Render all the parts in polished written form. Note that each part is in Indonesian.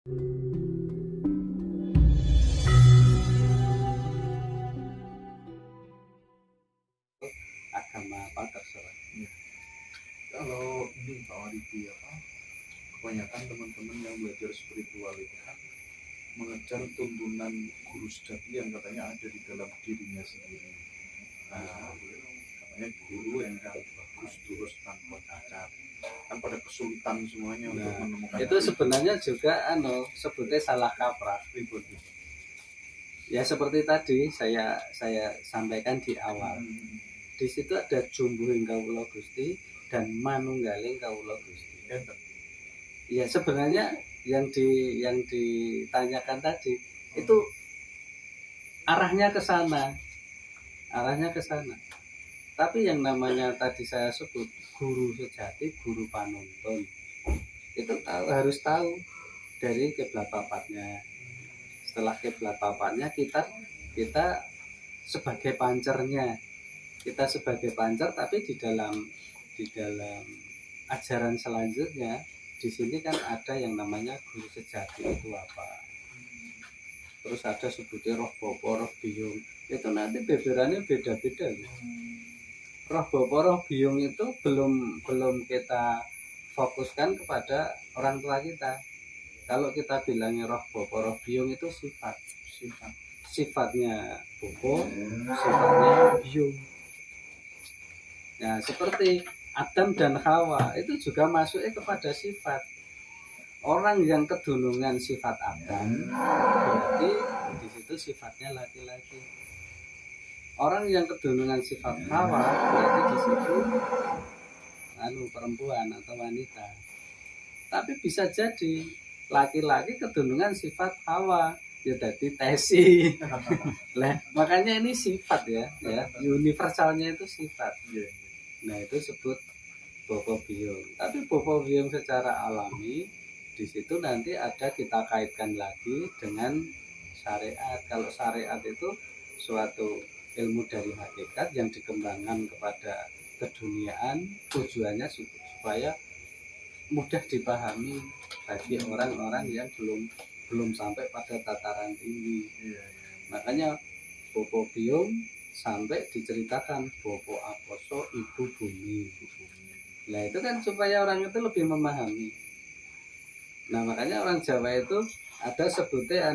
Agama apa terserah. Ya. Kalau ini Pak Wadidi kebanyakan teman-teman yang belajar spiritual itu kan mengejar tuntunan guru sejati yang katanya ada di dalam dirinya sendiri. Nah, katanya guru yang bagus terus tanpa cacat, kan pada kesulitan semuanya untuk menemukan itu sebenarnya juga sebutnya salah kaprah. ribut. Ya seperti tadi saya sampaikan di awal. Di situ ada jumbuhing kawula Gusti dan manunggaling kawula Gusti. Ya sebenarnya yang ditanyakan tadi itu arahnya ke sana. Tapi yang namanya tadi saya sebut guru sejati, guru panuntun, itu harus tahu dari kiblat papatnya. Setelah kiblat papatnya kita sebagai pancernya, tapi di dalam ajaran selanjutnya di sini kan ada yang namanya guru sejati itu apa. Terus ada sebutnya roh bapa, roh biyung. Itu nanti beberannya beda-beda. Roh bapa, roh biyung itu belum kita fokuskan kepada orang tua kita. Kalau kita bilangnya roh bapa, roh biyung itu sifatnya bapa, sifatnya biyung. Nah, seperti Adam dan Hawa itu juga masuknya kepada sifat. Orang yang kedunungan sifat Adam berarti di situ sifatnya laki-laki. Orang yang kedunungan sifat Hawa berarti di situ perempuan atau wanita. Tapi bisa jadi laki-laki kedunungan sifat Hawa, ya jadi tesi. Lah, makanya ini sifat ya, universalnya itu sifat. Nah, itu sebut bapa biyung. Tapi bapa biyung secara alami di situ nanti ada kita kaitkan lagi dengan syariat. Kalau syariat itu suatu ilmu dari hakikat yang dikembangkan kepada keduniaan, tujuannya supaya mudah dipahami bagi orang-orang yang belum sampai pada tataran tinggi. Makanya bapa biyung sampai diceritakan bopo aposo ibu bumi. Nah itu kan supaya orang itu lebih memahami. Nah makanya orang Jawa itu ada sebutnya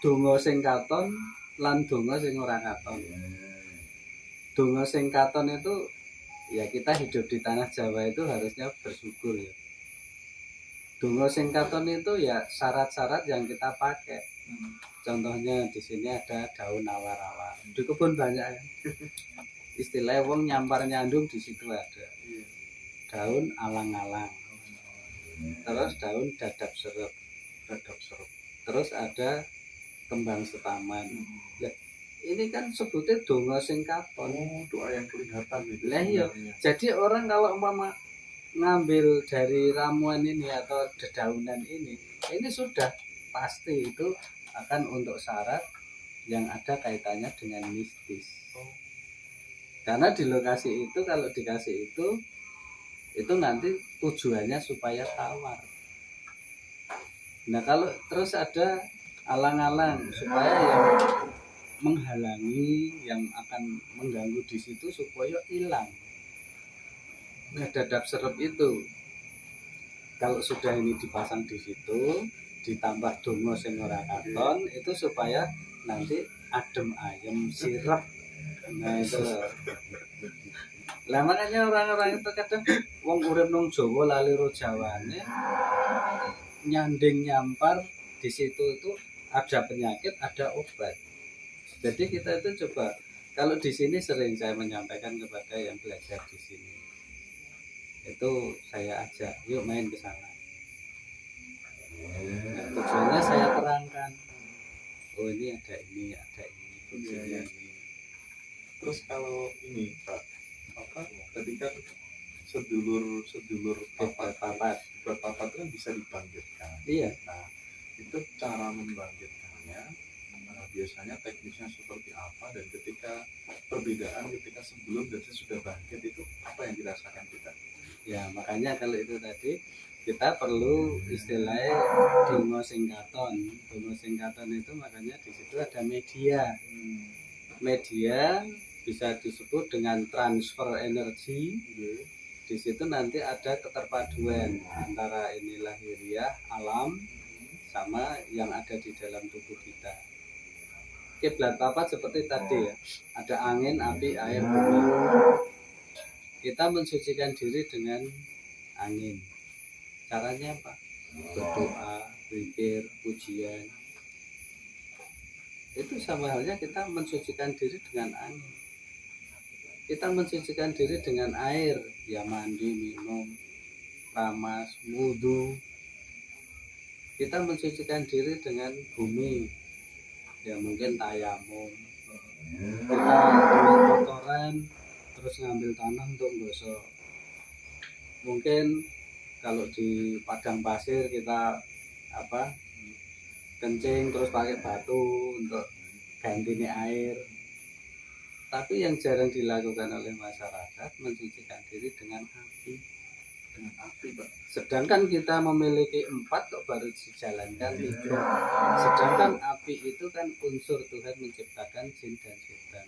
donga sing katon lan donga sing ora katon. Donga sing katon itu ya kita hidup di tanah Jawa itu harusnya bersyukur ya. Donga sing katon itu ya syarat-syarat yang kita pakai. Contohnya di sini ada daun awar-awar. Di kebun banyak ya. Istilah wong nyampar nyandung di situ ada. Daun alang-alang. Terus daun dadap serep. Terus ada kembang setaman. Ini kan sebutnya donga sing katon. Doa yang kelihatan itu. Lah iya. Jadi orang kalau umpama ngambil dari ramuan ini atau dedaunan ini sudah pasti itu akan untuk syarat yang ada kaitannya dengan mistis. Karena di lokasi itu kalau dikasih itu nanti tujuannya supaya tawar. Nah kalau terus ada alang-alang supaya yang menghalangi, yang akan mengganggu di situ supaya hilang. Nah dadap serep itu kalau sudah ini dipasang di situ, ditambah dongo sing ora katon itu supaya nanti adem ayem sirep. Nah itu loh. Lah makanya orang-orang itu kadang wong urip nang Jawa lali ro Jawane nyanding nyampar di situ itu ada penyakit, ada obat. Jadi kita itu coba kalau di sini sering saya menyampaikan kepada yang belajar di sini. Itu saya ajak, yuk main ke sana. Nah, tujuannya saya terangkan. Oh ini ada ini, fungsinya ini. Terus kalau ini Pak, tadi kan sedulur papat kan bisa dibangkitkan. Iya. Nah itu cara membangkitkannya biasanya teknisnya seperti apa, dan ketika perbedaan ketika sebelum dan sesudah bangkit itu apa yang dirasakan kita? Ya makanya kalau itu tadi kita perlu istilahnya donga sing katon. Donga sing katon itu makanya di situ ada media. Media bisa disebut dengan transfer energi. Di situ nanti ada keterpaduan antara ini lahiriah alam sama yang ada di dalam tubuh kita. Kiblat papat seperti tadi ya, ada angin, api, air, bumi. Kita mensucikan diri dengan angin. Caranya apa? Berdoa, zikir, pujian. Itu sama halnya kita mensucikan diri dengan angin. Kita mensucikan diri dengan air, ya mandi, minum, ramas, wudhu. Kita mensucikan diri dengan bumi, ya mungkin tayamum. Kita dengan kotoran, terus ngambil tanah untuk gosok. Mungkin kalau di padang pasir kita kencing terus pakai batu untuk ganti air. Tapi yang jarang dilakukan oleh masyarakat mensucikan diri dengan api. Dengan api, Pak. Sedangkan kita memiliki 4 kok baru dijalankan 3. Sedangkan api itu kan unsur Tuhan menciptakan jin dan setan.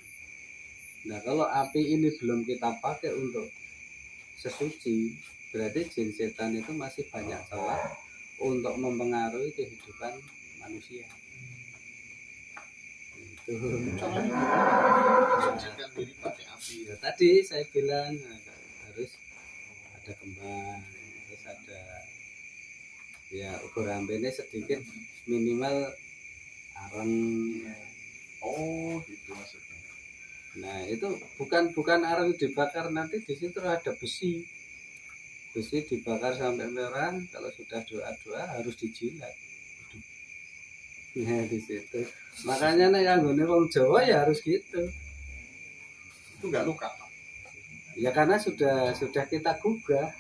Nah kalau api ini belum kita pakai untuk sesuci, berarti jin setan itu masih banyak celah untuk mempengaruhi kehidupan manusia. Mensucikan diri pakai api. Ya, tadi saya bilang harus ada kembang, terus ada ya ukur ambene sedikit, minimal areng. Oh, gitu maksudnya. Nah itu bukan areng dibakar, nanti di situ ada besi dibakar sampai merah. Kalau sudah doa harus dijilat. Nah di situ makanya nih yang wong Jawa ya harus gitu. Itu nggak luka, Pak? Ya karena sudah kita gugah,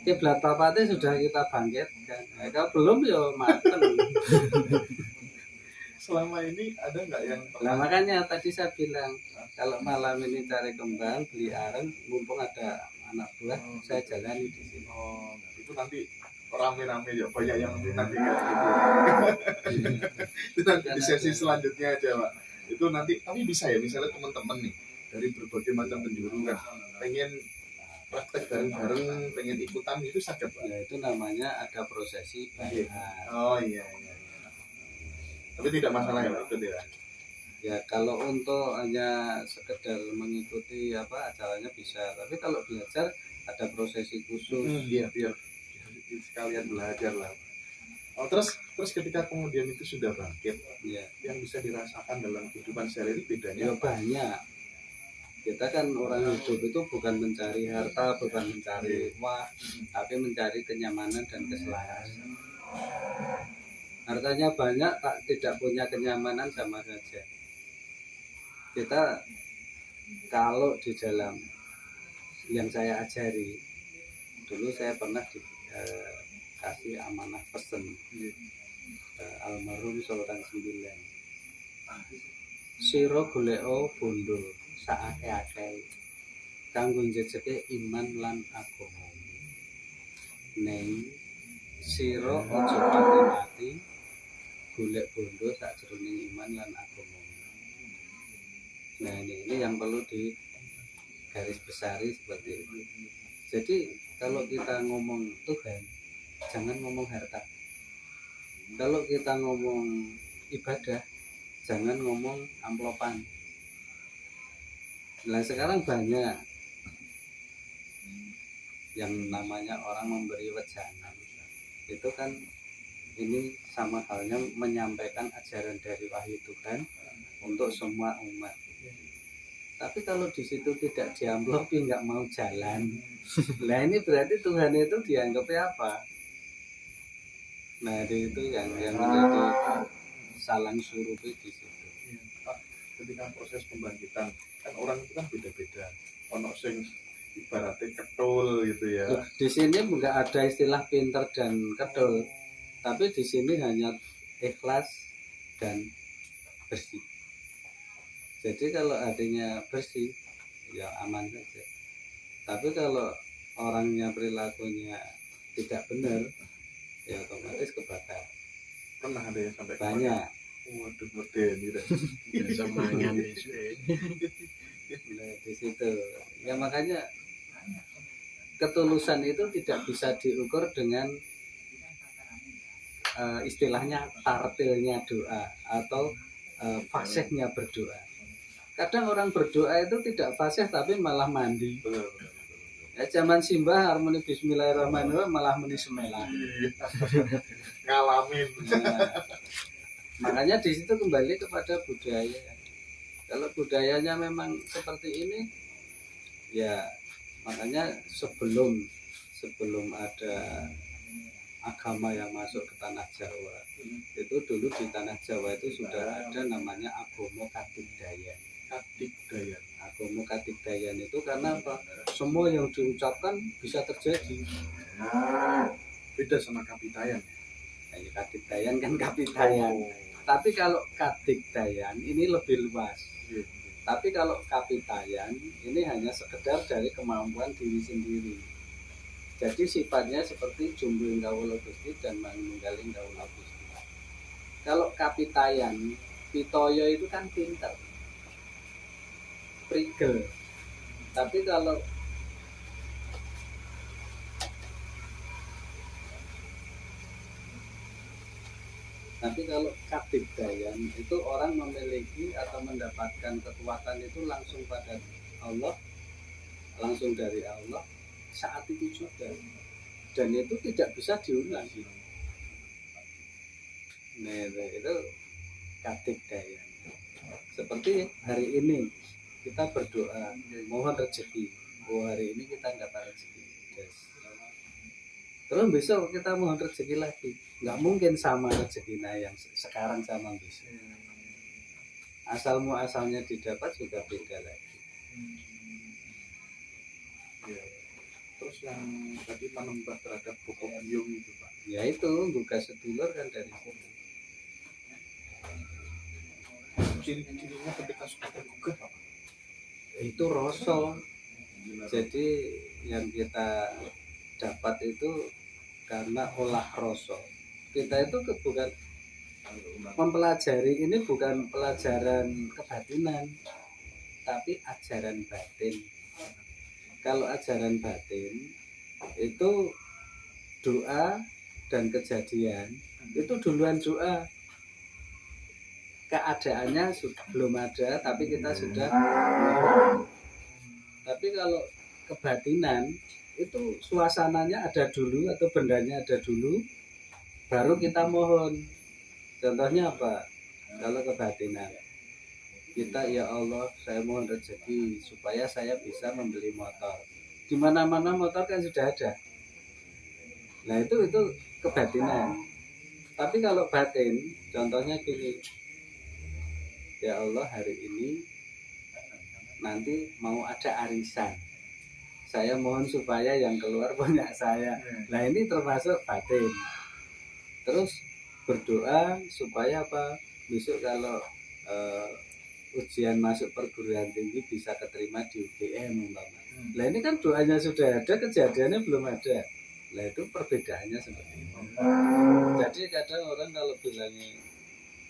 kiblat papatnya sudah kita bangkitkan. Nah, kalau belum ya mateng. Selama ini ada nggak yang Nah makanya tadi saya bilang kalau malam ini cari kembang, beli areng, mumpung ada anak buah, saya jalani di sini. Oh, itu nanti rame-rame ya, banyak yang minta kayak gitu. Itu nanti di sesi selanjutnya aja, Pak. Itu nanti, tapi bisa ya, misalnya teman-teman nih dari berbagai macam penjuru kan pengen praktek bareng-bareng, pengen ikutan, itu sakit, Pak. Ya itu namanya ada prosesi bayar. Oh iya. Tapi tidak masalah ya, Pak, itu ya. Ya kalau untuk hanya sekedar mengikuti acaranya bisa, tapi kalau belajar ada prosesi khusus. Iya, biar sekalian belajar lah. Oh, terus ketika kemudian itu sudah bangkit, ya, yang bisa dirasakan dalam kehidupan sehari-hari bedanya ya banyak. Kita kan orang hidup itu bukan mencari harta, bukan mencari uang, tapi mencari kenyamanan dan keselarasan. Hartanya banyak, tak tidak punya kenyamanan sama saja. Kita kalau di dalam yang saya ajari, dulu saya pernah dikasih amanah pesen almarhum Sultan Sembilan. Siro goleo bondo saake-ake kanggo njejeke iman lan agama. Neng siro aja pati-pati golek bondo sakjroning iman lan agama. Nah ini yang perlu di garis besari seperti itu. Jadi kalau kita ngomong Tuhan, jangan ngomong harta. Kalau kita ngomong ibadah, jangan ngomong amplopan. Nah sekarang banyak yang namanya orang memberi wejangan. Itu kan ini sama halnya menyampaikan ajaran dari wahyu Tuhan untuk semua umat. Tapi kalau di situ tidak diamplopi, nggak mau jalan, nah ini berarti Tuhan itu dianggapnya apa? Nah itu yang menjadi salang surupi di situ. Pak, ketika proses pembangkitan kan orang itu kan beda-beda. Ono sing ibaratnya ketul gitu ya. Loh, di sini nggak ada istilah pinter dan ketul, tapi di sini hanya ikhlas dan bersih. Jadi kalau hatinya bersih, ya aman saja. Tapi kalau orangnya perilakunya tidak benar, ya otomatis kebakar. Pernah ada yang sampai Banyak. Waduh, modern gitu. sama yang Nah, di situ. Ya makanya ketulusan itu tidak bisa diukur dengan istilahnya tartilnya doa atau fasihnya berdoa. Kadang orang berdoa itu tidak fasih tapi malah mandi. Benar. Ya zaman simbah harmoni bismillahirrahmanirrahim malah muni semelah. Ngalamin. Nah, makanya di situ kembali kepada budaya. Kalau budayanya memang seperti ini, ya makanya sebelum ada agama yang masuk ke tanah Jawa, itu dulu di tanah Jawa itu sudah ada namanya Agomo Katigdayan. Agomo Katigdayan itu karena apa? Semua yang diucapkan bisa terjadi. Beda sama Kapitayan. Nah, Katigdayan kan Kapitayan. Tapi kalau Katigdayan ini lebih luas. Tapi kalau Kapitayan ini hanya sekedar dari kemampuan diri sendiri. Jadi sifatnya seperti Jumbuing Kawula Gusti dan Manunggaling Kawula Gusti. Kalau Kapitayan, Pitoyo itu kan pintar, prigel. Tapi kalau Katigdayan itu orang memiliki atau mendapatkan kekuatan itu langsung pada Allah, langsung dari Allah saat itu juga, dan itu tidak bisa diulang. Nah, itu Katigdayan. Seperti hari ini kita berdoa mohon rezeki, hari ini kita dapat rezeki, terus besok kita mohon rezeki lagi, nggak mungkin sama rezekinya yang sekarang sama besok. Asal muasalnya didapat juga beda lagi. Ya. Terus yang tadi menembak terhadap pokok biung itu Pak, Ya itu buka sedulur kan dari sini. ciri-cirinya ketika sudah tergugah Pak? Itu rasa. Jadi yang kita dapat itu karena olah rasa. Kita itu bukan mempelajari, ini bukan pelajaran kebatinan, tapi ajaran batin. Kalau ajaran batin itu doa dan kejadian itu duluan doa. Keadaannya belum ada, tapi kita sudah. Tapi kalau kebatinan itu suasananya ada dulu atau bendanya ada dulu, baru kita mohon. Contohnya apa? Kalau kebatinan, kita ya Allah, saya mohon rezeki supaya saya bisa membeli motor. Di mana-mana motor kan sudah ada. Nah itu kebatinan. Tapi kalau batin, contohnya gini, ya Allah hari ini nanti mau ada arisan, saya mohon supaya yang keluar banyak saya. Nah ini termasuk batin. Terus berdoa supaya apa? Besok kalau ujian masuk perguruan tinggi bisa keterima di UGM umpama. Nah ini kan doanya sudah ada, kejadiannya belum ada. Nah itu perbedaannya seperti itu. Jadi kadang orang kalau bilangnya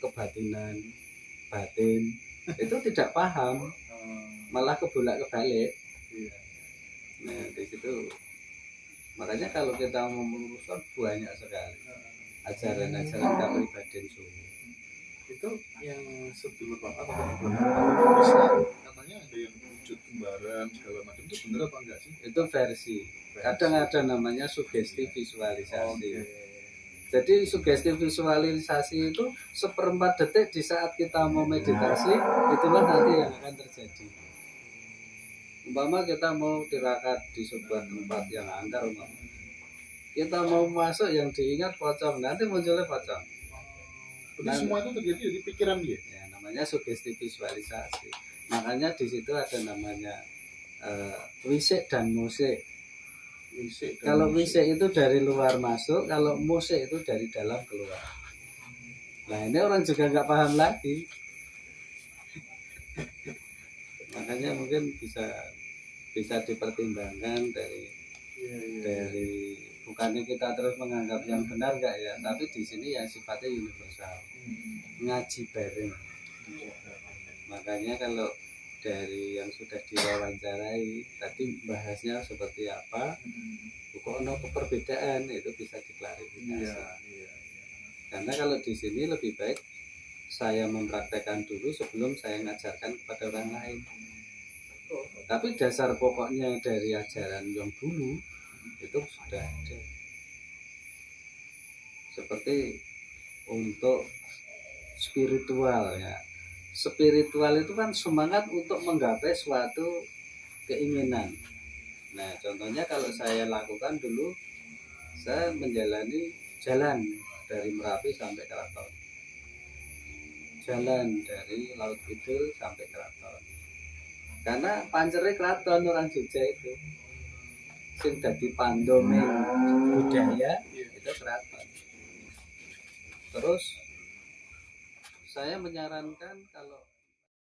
kebatinan, batin, itu tidak paham, malah kebolak-kebalik. Nah di situ makanya kalau kita mau meluruskan banyak sekali ajaran-ajaran kepribadian Sunda. Itu yang sedulur Bapak atau bisa katanya ada yang wujud kembaran segala macam, itu benar apa enggak sih? Itu versi. Kadang ada namanya sugesti visualisasi. Okay. Jadi sugesti visualisasi itu 1/4 detik di saat kita mau meditasi, itulah nanti yang akan terjadi. Umpama kita mau tirakat di sebuah tempat yang angker, kita mau masuk yang diingat pocong, nanti munculnya pocong. Jadi semua itu terjadi di pikiran dia. Ya, namanya sugesti visualisasi. Makanya di situ ada namanya wisik dan musik. Kalau wisik itu dari luar masuk, kalau musik itu dari dalam keluar. Nah ini orang juga nggak paham lagi. Makanya mungkin bisa dipertimbangkan dari bukannya kita terus menganggap yang benar enggak ya, tapi di sini yang sifatnya universal, ngaji bareng. Makanya kalau dari yang sudah diwawancarai tadi bahasnya seperti apa, kok ada perbedaan itu bisa diklarifikasi. Karena kalau di sini lebih baik saya mempraktekkan dulu sebelum saya mengajarkan kepada orang lain. Tapi dasar pokoknya dari ajaran yang dulu itu sudah ada. Seperti untuk spiritual ya. Spiritual itu kan semangat untuk menggapai suatu keinginan. Nah, contohnya kalau saya lakukan dulu, saya menjalani jalan dari Merapi sampai Keraton. Jalan dari Laut Kidul sampai Keraton. Karena pancere Keraton orang Jogja itu. Sing dadi pandome budaya itu Keraton. Terus saya menyarankan kalau